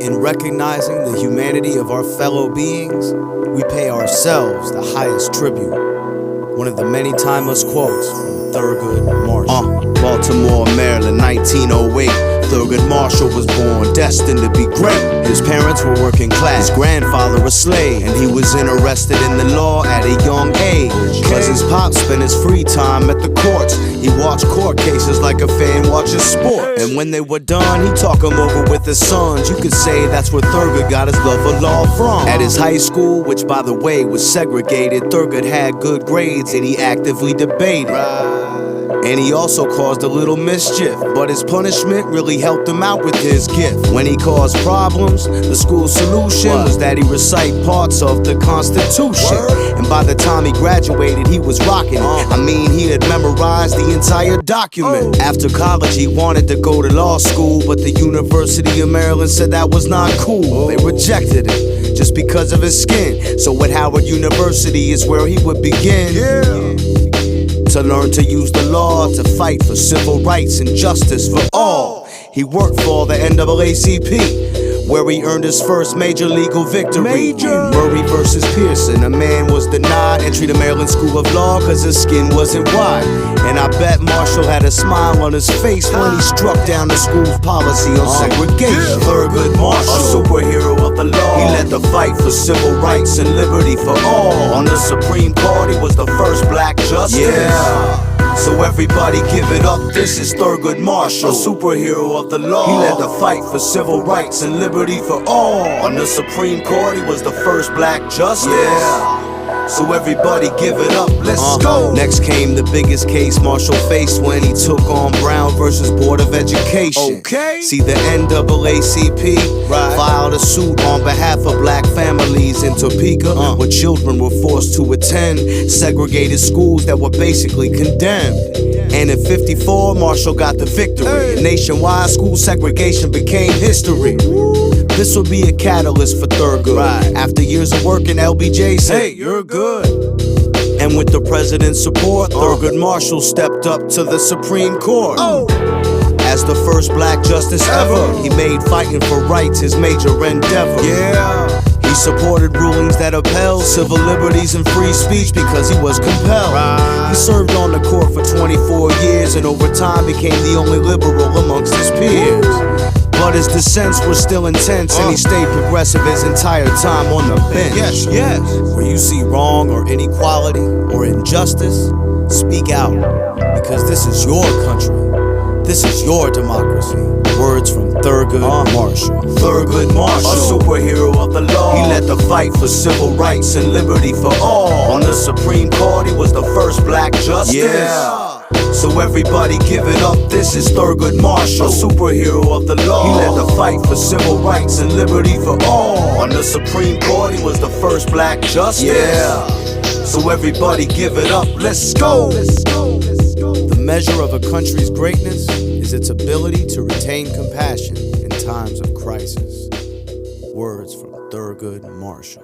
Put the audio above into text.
In recognizing the humanity of our fellow beings, we pay ourselves the highest tribute. One of the many timeless quotes from Thurgood Marshall. Baltimore, Maryland, 1908. Thurgood Marshall was born, destined to be great. His parents were working class, his grandfather a slave, and he was interested in the law at a young age. Cause his pop spent his free time at the courts. He watched court cases like a fan watches sport. And when they were done, he'd talk them over with his sons. You could say that's where Thurgood got his love of law from. At his high school, which by the way was segregated, Thurgood had good grades and he actively debated. And he also caused a little mischief, but his punishment really helped him out with his gift. When he caused problems, the school solution was that he recite parts of the Constitution. And by the time he graduated, he was rocking it. I mean, he had memorized the entire document. After college, he wanted to go to law school, but the University of Maryland said that was not cool. They rejected him just because of his skin. So at Howard University is where he would begin. To learn to use the law to fight for civil rights and justice for all. He worked for the NAACP, where he earned his first major legal victory. Murray versus Pearson, a man was denied entry to Maryland School of Law cause his skin wasn't white. And I bet Marshall had a smile on his face when he struck down the school's policy on segregation. Thurgood Marshall, a superhero of the law, he led the fight for civil rights and liberty for all. On the Supreme Court, he was the first black justice. So everybody give it up, this is Thurgood Marshall, a superhero of the law. He led the fight for civil rights and liberty for all. On the Supreme Court, he was the first black justice. So everybody give it up, let's go. Next came the biggest case Marshall faced when he took on Brown versus Board of Education. See, the NAACP filed a suit on behalf of black families in Topeka, where children were forced to attend segregated schools that were basically condemned. And in ¡54, Marshall got the victory. Nationwide school segregation became history. This would be a catalyst for Thurgood. After years of work in LBJ said, hey, you're good. And with the president's support, Thurgood Marshall stepped up to the Supreme Court. As the first black justice ever, he made fighting for rights his major endeavor. He supported rulings that upheld civil liberties and free speech because he was compelled. He served on the court for 24 years and over time became the only liberal amongst his peers. But his dissents were still intense and he stayed progressive his entire time on the bench. Where you see wrong or inequality or injustice, speak out, because this is your country. This is your democracy. Words from Thurgood Marshall. Thurgood Marshall, a superhero of the law. He led the fight for civil rights and liberty for all. On the Supreme Court, he was the first black justice. So everybody give it up, this is Thurgood Marshall, a superhero of the law. He led the fight for civil rights and liberty for all. On the Supreme Court, he was the first black justice. So everybody give it up, let's go. The measure of a country's greatness is its ability to retain compassion in times of crisis. Words from Thurgood Marshall.